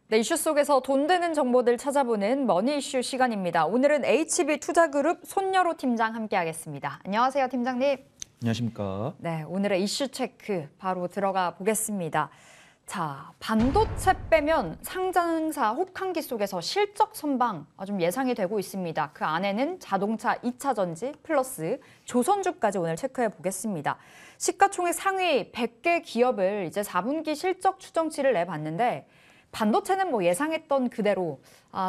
네, 이슈 속에서 돈 되는 정보들 찾아보는 머니 이슈 시간입니다. 오늘은 HB투자그룹 손여로 팀장 함께하겠습니다. 안녕하세요, 팀장님. 안녕하십니까. 네, 오늘의 이슈 체크 바로 들어가 보겠습니다. 자, 반도체 빼면 상장사 혹한기 속에서 실적 선방 좀 예상이 되고 있습니다. 그 안에는 자동차 2차 전지 플러스 조선주까지 오늘 체크해 보겠습니다. 시가총액 상위 100개 기업을 이제 4분기 실적 추정치를 내봤는데 반도체는 뭐 예상했던 그대로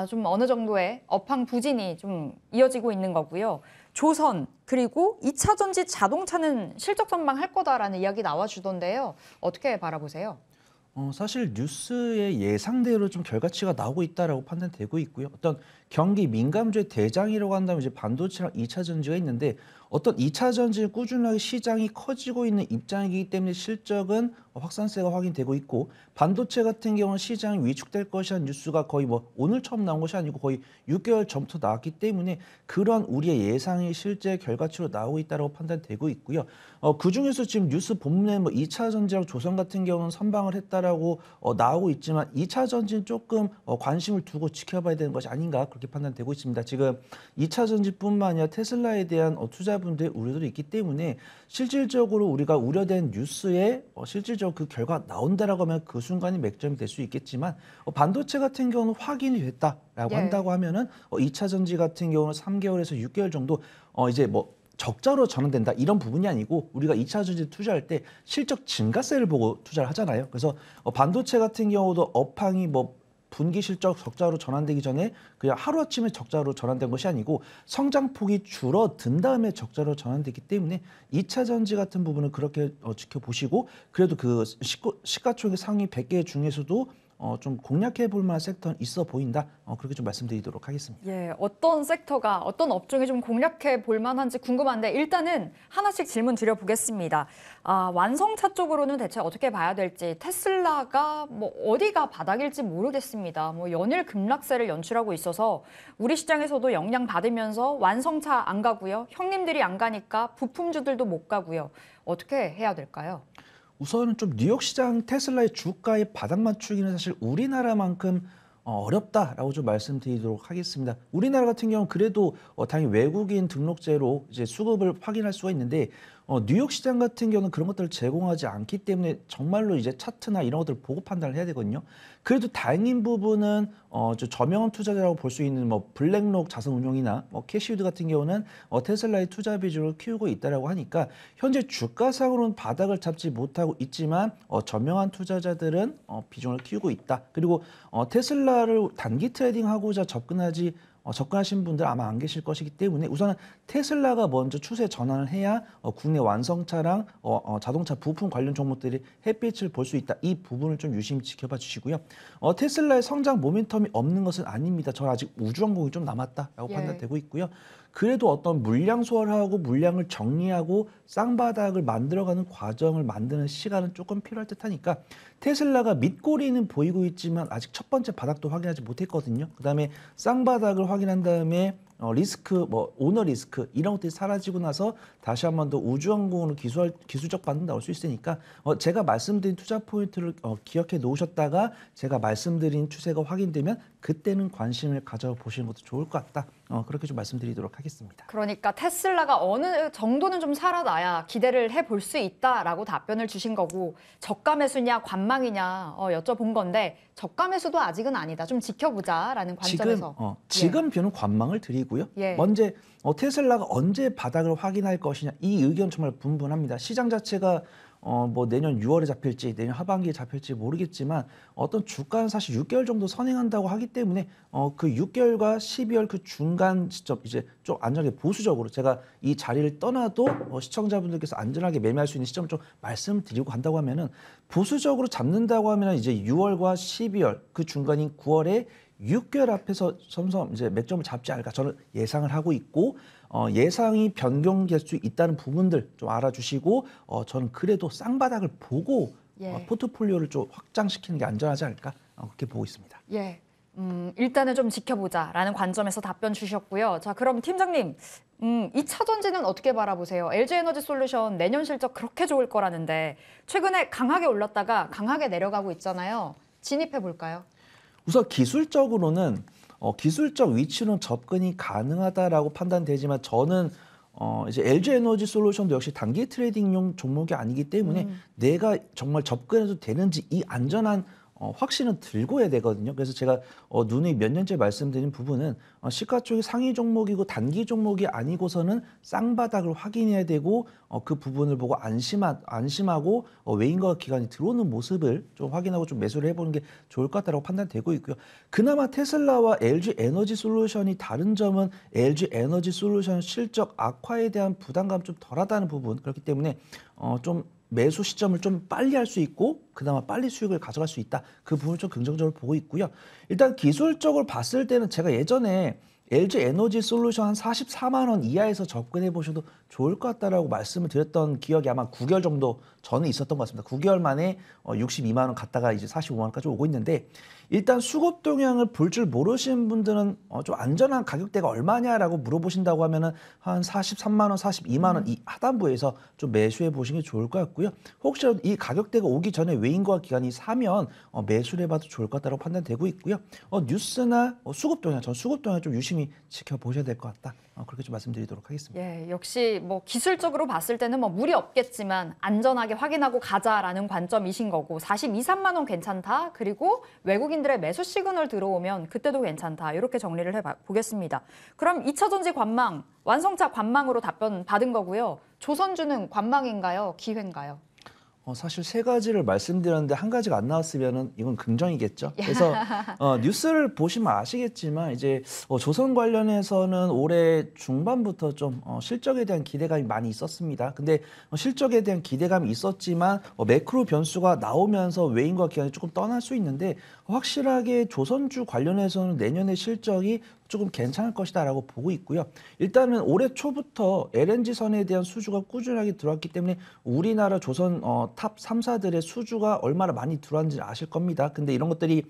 좀 어느 정도의 업황 부진이 좀 이어지고 있는 거고요. 조선 그리고 2차 전지 자동차는 실적 선방할 거다라는 이야기 나와주던데요. 어떻게 바라보세요? 사실 뉴스의 예상대로 좀 결과치가 나오고 있다라고 판단되고 있고요. 어떤 경기 민감주의 대장이라고 한다면 이제 반도체랑 2차 전지가 있는데 어떤 2차 전지는 꾸준하게 시장이 커지고 있는 입장이기 때문에 실적은 확산세가 확인되고 있고 반도체 같은 경우는 시장이 위축될 것이라는 뉴스가 거의 뭐 오늘 처음 나온 것이 아니고 거의 6개월 전부터 나왔기 때문에 그러한 우리의 예상이 실제 결과치로 나오고 있다고 판단되고 있고요. 그중에서 지금 뉴스 본문에 뭐 2차 전지랑 조선 같은 경우는 선방을 했다라고 나오고 있지만 2차 전지는 조금 관심을 두고 지켜봐야 되는 것이 아닌가 그렇게 판단되고 있습니다. 지금 2차 전지뿐만 아니라 테슬라에 대한 투자분들의 우려들이 있기 때문에 실질적으로 우리가 우려된 뉴스에 실질적으로 그 결과가 나온다라고 하면 그 순간이 맥점이 될 수 있겠지만 반도체 같은 경우는 확인이 됐다라고 한다고 하면은 2차 전지 같은 경우는 3개월에서 6개월 정도 이제 뭐 적자로 전환된다 이런 부분이 아니고 우리가 2차 전지 투자할 때 실적 증가세를 보고 투자를 하잖아요. 그래서 반도체 같은 경우도 업황이 뭐 분기 실적 적자로 전환되기 전에 그냥 하루아침에 적자로 전환된 것이 아니고 성장폭이 줄어든 다음에 적자로 전환되기 때문에 2차 전지 같은 부분은 그렇게 지켜보시고 그래도 그 시가총액 상위 100개 중에서도 좀 공략해 볼 만한 섹터는 있어 보인다. 그렇게 좀 말씀드리도록 하겠습니다. 예, 어떤 섹터가 어떤 업종이 좀 공략해 볼 만한지 궁금한데 일단은 하나씩 질문 드려보겠습니다. 완성차 쪽으로는 대체 어떻게 봐야 될지 테슬라가 뭐 어디가 바닥일지 모르겠습니다. 뭐 연일 급락세를 연출하고 있어서 우리 시장에서도 영향 받으면서 완성차 안 가고요. 형님들이 안 가니까 부품주들도 못 가고요. 어떻게 해야 될까요? 우선은 좀 뉴욕 시장 테슬라의 주가의 바닥 맞추기는 사실 우리나라만큼 어렵다라고 좀 말씀드리도록 하겠습니다. 우리나라 같은 경우는 그래도 당연히 외국인 등록제로 이제 수급을 확인할 수가 있는데 뉴욕 시장 같은 경우는 그런 것들을 제공하지 않기 때문에 정말로 이제 차트나 이런 것들을 보고 판단을 해야 되거든요. 그래도 다행인 부분은 저명한 투자자라고 볼 수 있는 뭐 블랙록 자산운용이나 뭐 캐시우드 같은 경우는 테슬라의 투자 비중을 키우고 있다라고 하니까 현재 주가상으로는 바닥을 잡지 못하고 있지만 저명한 투자자들은 비중을 키우고 있다. 그리고 테슬라를 단기 트레이딩하고자 접근하신 분들 아마 안 계실 것이기 때문에 우선은 테슬라가 먼저 추세 전환을 해야 국내 완성차랑 자동차 부품 관련 종목들이 햇빛을 볼 수 있다. 이 부분을 좀 유심히 지켜봐 주시고요. 테슬라의 성장 모멘텀이 없는 것은 아닙니다. 저는 아직 우주항공이 좀 남았다라고 판단되고 있고요. 그래도 어떤 물량 소화를 하고 물량을 정리하고 쌍바닥을 만들어가는 과정을 만드는 시간은 조금 필요할 듯하니까 테슬라가 밑꼬리는 보이고 있지만 아직 첫 번째 바닥도 확인하지 못했거든요. 그다음에 쌍바닥을 확인한 다음에 리스크, 뭐 오너 리스크 이런 것들이 사라지고 나서 다시 한 번 더 우주항공으로 기술적 반등 나올 수 있으니까 제가 말씀드린 투자 포인트를 기억해 놓으셨다가 제가 말씀드린 추세가 확인되면 그때는 관심을 가져보시는 것도 좋을 것 같다. 그렇게 좀 말씀드리도록 하겠습니다. 그러니까 테슬라가 어느 정도는 좀 살아나야 기대를 해볼 수 있다라고 답변을 주신 거고 저가 매수냐 관망이냐 여쭤본 건데 저가 매수도 아직은 아니다. 좀 지켜보자라는 관점에서. 지금 뷰는 관망을 드리고요. 예. 먼저 테슬라가 언제 바닥을 확인할 것이냐 이 의견 정말 분분합니다. 시장 자체가 뭐 내년 6월에 잡힐지 내년 하반기에 잡힐지 모르겠지만 어떤 주가는 사실 6개월 정도 선행한다고 하기 때문에 그 6개월과 12월 그 중간 시점 이제 좀 안전하게 보수적으로 제가 이 자리를 떠나도 시청자분들께서 안전하게 매매할 수 있는 시점을 좀 말씀드리고 간다고 하면은 보수적으로 잡는다고 하면 이제 6월과 12월 그 중간인 9월에 6개월 앞에서 점점 이제 맥점을 잡지 않을까 저는 예상을 하고 있고 예상이 변경될 수 있다는 부분들 좀 알아주시고 저는 그래도 쌍바닥을 보고 포트폴리오를 좀 확장시키는 게 안전하지 않을까 그렇게 보고 있습니다. 예. 일단은 좀 지켜보자라는 관점에서 답변 주셨고요. 자, 그럼 팀장님, 2차 전지는 어떻게 바라보세요? LG에너지솔루션 내년 실적 그렇게 좋을 거라는데 최근에 강하게 올랐다가 강하게 내려가고 있잖아요. 진입해 볼까요? 우선 기술적으로는 기술적 위치로는 접근이 가능하다라고 판단되지만 저는 이제 LG 에너지 솔루션도 역시 단기 트레이딩용 종목이 아니기 때문에 내가 정말 접근해도 되는지 이 안전한 확신은 들고 해야 되거든요. 그래서 제가 누누이 몇 년째 말씀드린 부분은 시가총액 상위 종목이고 단기 종목이 아니고서는 쌍바닥을 확인해야 되고 그 부분을 보고 안심하고 외인과 기관이 들어오는 모습을 좀 확인하고 좀 매수를 해보는 게 좋을 것 같다고 판단되고 있고요. 그나마 테슬라와 LG 에너지 솔루션이 다른 점은 LG 에너지 솔루션 실적 악화에 대한 부담감 좀 덜하다는 부분. 그렇기 때문에 좀 매수 시점을 좀 빨리 할 수 있고 그나마 빨리 수익을 가져갈 수 있다. 그 부분을 좀 긍정적으로 보고 있고요. 일단 기술적으로 봤을 때는 제가 예전에 LG 에너지 솔루션 한 44만 원 이하에서 접근해 보셔도 좋을 것 같다라고 말씀을 드렸던 기억이 아마 9개월 정도 전에 있었던 것 같습니다. 9개월 만에 62만 원 갔다가 이제 45만 원까지 오고 있는데 일단 수급 동향을 볼 줄 모르시는 분들은 좀 안전한 가격대가 얼마냐라고 물어보신다고 하면은 한 43만 원, 42만 원 이 하단부에서 좀 매수해 보시는 게 좋을 것 같고요. 혹시라도 이 가격대가 오기 전에 외인과 기관이 사면 매수를 해봐도 좋을 것 같다고 판단되고 있고요. 뉴스나 수급 동향, 전 수급 동향 좀 유심히 지켜보셔야 될 것 같다. 그렇게 좀 말씀드리도록 하겠습니다. 예, 역시 뭐 기술적으로 봤을 때는 뭐 무리 없겠지만 안전하게 확인하고 가자라는 관점이신 거고 42, 3만 원 괜찮다. 그리고 외국인들의 매수 시그널 들어오면 그때도 괜찮다. 이렇게 정리를 해보겠습니다. 그럼 2차 전지 관망, 완성차 관망으로 답변 받은 거고요. 조선주는 관망인가요? 기회인가요? 사실 세 가지를 말씀드렸는데 한 가지가 안 나왔으면은 이건 긍정이겠죠. 그래서 뉴스를 보시면 아시겠지만 이제 조선 관련해서는 올해 중반부터 좀 실적에 대한 기대감이 많이 있었습니다. 근데 실적에 대한 기대감이 있었지만 매크로 변수가 나오면서 외인과 기관이 조금 떠날 수 있는데 확실하게 조선주 관련해서는 내년에 실적이 조금 괜찮을 것이다라고 보고 있고요. 일단은 올해 초부터 LNG선에 대한 수주가 꾸준하게 들어왔기 때문에 우리나라 조선 탑 3사들의 수주가 얼마나 많이 들어왔는지 아실 겁니다. 근데 이런 것들이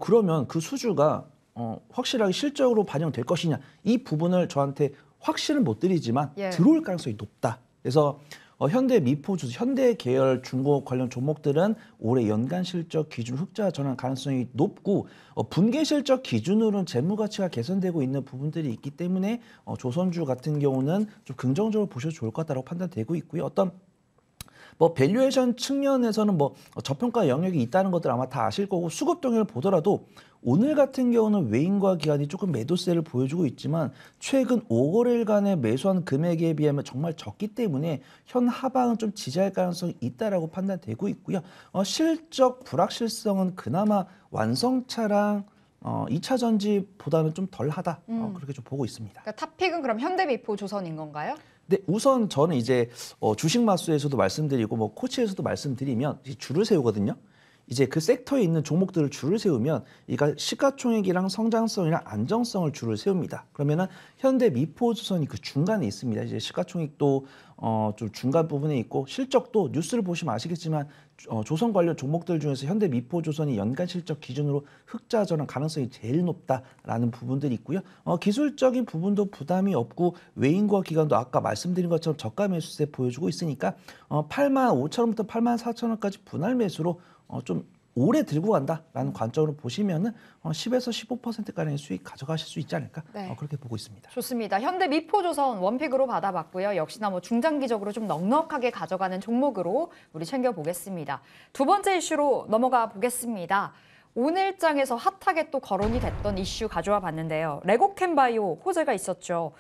그러면 그 수주가 확실하게 실적으로 반영될 것이냐 이 부분을 저한테 확신을 못 드리지만 들어올 가능성이 높다. 그래서 현대 미포주스, 현대 계열 중공업 관련 종목들은 올해 연간 실적 기준 흑자 전환 가능성이 높고 분기 실적 기준으로는 재무 가치가 개선되고 있는 부분들이 있기 때문에 조선주 같은 경우는 좀 긍정적으로 보셔도 좋을 것 같다고 판단되고 있고요. 어떤 밸류에이션 측면에서는 저평가 영역이 있다는 것들 아마 다 아실 거고 수급 동향을 보더라도 오늘 같은 경우는 외인과 기관이 조금 매도세를 보여주고 있지만 최근 5거래일간의 매수한 금액에 비하면 정말 적기 때문에 현 하방은 좀 지지할 가능성이 있다라고 판단되고 있고요. 실적 불확실성은 그나마 완성차랑 2차 전지보다는 좀 덜하다. 그렇게 좀 보고 있습니다. 그러니까 탑픽은 그럼 현대미포 조선인 건가요? 네, 우선 저는 이제 주식 마수에서도 말씀드리고 코치에서도 말씀드리면 줄을 세우거든요. 이제 그 섹터에 있는 종목들을 줄을 세우면 이가 시가총액이랑 성장성이랑 안정성을 줄을 세웁니다. 그러면은 현대 미포조선이 그 중간에 있습니다. 이제 시가총액도 좀 중간 부분에 있고 실적도 뉴스를 보시면 아시겠지만 조선 관련 종목들 중에서 현대 미포조선이 연간 실적 기준으로 흑자 전환 가능성이 제일 높다라는 부분들이 있고요. 기술적인 부분도 부담이 없고 외인과 기관도 아까 말씀드린 것처럼 저가 매수세 보여주고 있으니까 85,000원부터 84,000원까지 분할 매수로 좀 오래 들고 간다라는 관점으로 보시면은 10에서 15%가량의 수익 가져가실 수 있지 않을까 그렇게 보고 있습니다. 좋습니다. 현대 미포조선 원픽으로 받아봤고요. 역시나 중장기적으로 좀 넉넉하게 가져가는 종목으로 우리 챙겨보겠습니다. 두 번째 이슈로 넘어가 보겠습니다. 오늘 장에서 핫하게 또 거론이 됐던 이슈 가져와 봤는데요. 레고캠바이오 호재가 있었죠.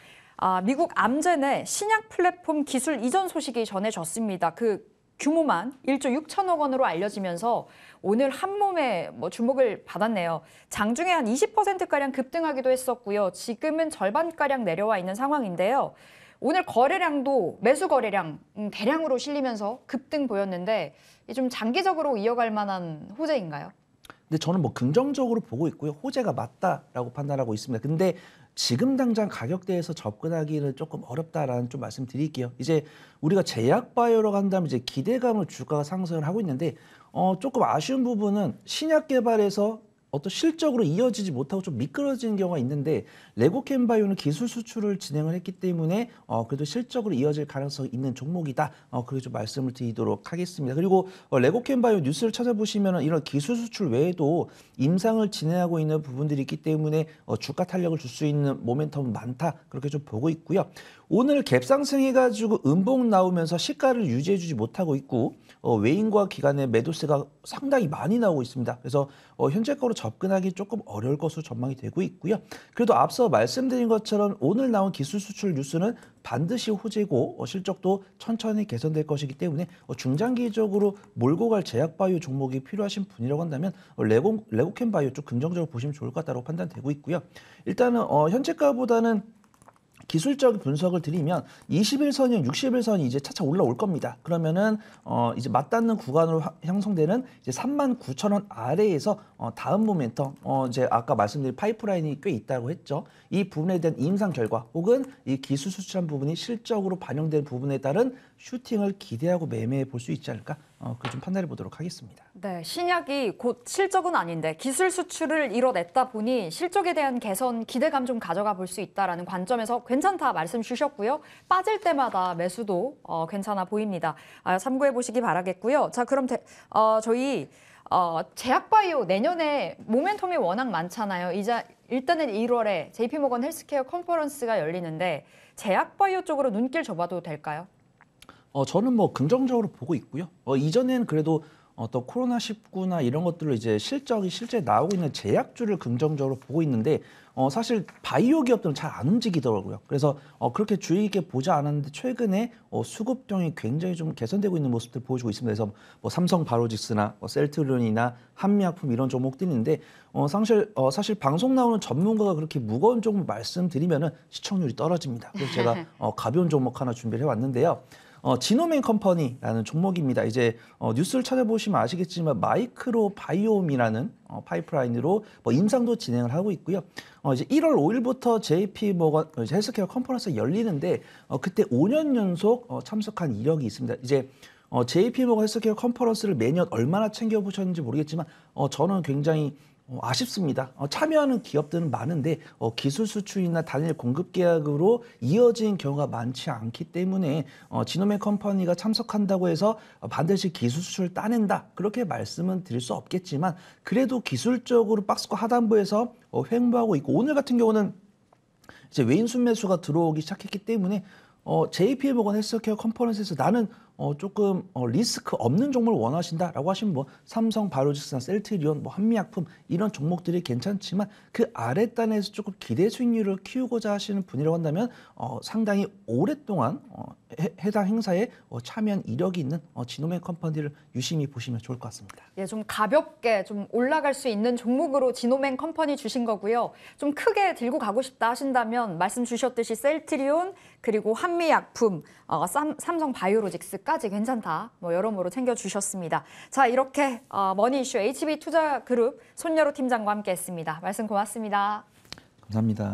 미국 암젠의 신약 플랫폼 기술 이전 소식이 전해졌습니다. 그 규모만 1조 6천억 원으로 알려지면서 오늘 한 몸에 주목을 받았네요. 장중에 한 20%가량 급등하기도 했었고요. 지금은 절반가량 내려와 있는 상황인데요. 오늘 거래량도 매수 거래량 대량으로 실리면서 급등 보였는데 좀 장기적으로 이어갈 만한 호재인가요? 근데 저는 긍정적으로 보고 있고요. 호재가 맞다라고 판단하고 있습니다. 근데 지금 당장 가격대에서 접근하기는 조금 어렵다라는 좀 말씀드릴게요. 이제 우리가 제약 바이오로 간다면 이제 기대감으로 주가가 상승을 하고 있는데 조금 아쉬운 부분은 신약 개발에서 어떤 실적으로 이어지지 못하고 좀 미끄러지는 경우가 있는데 레고캠바이오는 기술 수출을 진행을 했기 때문에 그래도 실적으로 이어질 가능성이 있는 종목이다. 그렇게 좀 말씀을 드리도록 하겠습니다. 그리고 레고캠바이오 뉴스를 찾아보시면 이런 기술 수출 외에도 임상을 진행하고 있는 부분들이 있기 때문에 주가 탄력을 줄 수 있는 모멘텀은 많다. 그렇게 좀 보고 있고요. 오늘 갭상승해가지고 음봉 나오면서 시가를 유지해주지 못하고 있고 외인과 기관의 매도세가 상당히 많이 나오고 있습니다. 그래서 현재가로 접근하기 조금 어려울 것으로 전망이 되고 있고요. 그래도 앞서 말씀드린 것처럼 오늘 나온 기술 수출 뉴스는 반드시 호재고 실적도 천천히 개선될 것이기 때문에 중장기적으로 몰고 갈 제약바이오 종목이 필요하신 분이라고 한다면 레고캠바이오 쪽 긍정적으로 보시면 좋을 것 같다고 판단되고 있고요. 일단은 현재가보다는 기술적 분석을 드리면 21선이나 61선이 이제 차차 올라올 겁니다. 그러면은 이제 맞닿는 구간으로 형성되는 이제 39,000원 아래에서 다음 모멘텀 이제 아까 말씀드린 파이프라인이 꽤 있다고 했죠. 이 부분에 대한 임상 결과 혹은 이 기술 수출한 부분이 실적으로 반영된 부분에 따른 슈팅을 기대하고 매매해 볼 수 있지 않을까? 그 좀 판단해 보도록 하겠습니다. 네, 신약이 곧 실적은 아닌데 기술 수출을 이뤄냈다 보니 실적에 대한 개선 기대감 좀 가져가 볼 수 있다라는 관점에서 괜찮다 말씀 주셨고요. 빠질 때마다 매수도 괜찮아 보입니다. 참고해 보시기 바라겠고요. 자, 그럼 저희 제약바이오 내년에 모멘텀이 워낙 많잖아요. 일단은 1월에 JP모건 헬스케어 컨퍼런스가 열리는데 제약바이오 쪽으로 눈길 줘봐도 될까요? 저는 뭐 긍정적으로 보고 있고요. 이전에는 그래도 어떤 코로나19나 이런 것들로 이제 실적이 실제 나오고 있는 제약주를 긍정적으로 보고 있는데 사실 바이오 기업들은 잘 안 움직이더라고요. 그래서 그렇게 주의 깊게 보지 않았는데 최근에 수급병이 굉장히 좀 개선되고 있는 모습들 보여주고 있습니다. 그래서 뭐 삼성 바이오로직스나 셀트리온이나 한미약품 이런 종목들이 있는데 사실 방송 나오는 전문가가 그렇게 무거운 종목 말씀드리면은 시청률이 떨어집니다. 그래서 제가 가벼운 종목 하나 준비를 해왔는데요. 지노맨 컴퍼니라는 종목입니다. 이제 뉴스를 찾아보시면 아시겠지만 마이크로 바이옴이라는 파이프라인으로 뭐 임상도 진행을 하고 있고요. 이제 1월 5일부터 JP모건 헬스케어 컨퍼런스가 열리는데 그때 5년 연속 참석한 이력이 있습니다. 이제 JP모건 헬스케어 컨퍼런스를 매년 얼마나 챙겨보셨는지 모르겠지만 저는 굉장히 아쉽습니다. 참여하는 기업들은 많은데 기술 수출이나 단일 공급 계약으로 이어진 경우가 많지 않기 때문에 지노맨 컴퍼니가 참석한다고 해서 반드시 기술 수출을 따낸다 그렇게 말씀은 드릴 수 없겠지만 그래도 기술적으로 박스권 하단부에서 횡보하고 있고 오늘 같은 경우는 이제 외인 순매수가 들어오기 시작했기 때문에 JP모건 헬스케어 컨퍼런스에서 나는 조금 리스크 없는 종목을 원하신다라고 하시면 뭐 삼성 바이오로직스나 셀트리온, 뭐 한미약품 이런 종목들이 괜찮지만 그 아랫단에서 조금 기대 수익률을 키우고자 하시는 분이라고 한다면 상당히 오랫동안 해당 행사에 참여한 이력이 있는 지노맨 컴퍼니를 유심히 보시면 좋을 것 같습니다. 예, 좀 가볍게 좀 올라갈 수 있는 종목으로 지노맨 컴퍼니 주신 거고요. 좀 크게 들고 가고 싶다 하신다면 말씀 주셨듯이 셀트리온 그리고 한미약품, 삼성 바이오로직스까지 괜찮다. 뭐 여러모로 챙겨주셨습니다. 자, 이렇게 머니 이슈 HB투자그룹 손여로 팀장과 함께했습니다. 말씀 고맙습니다. 감사합니다.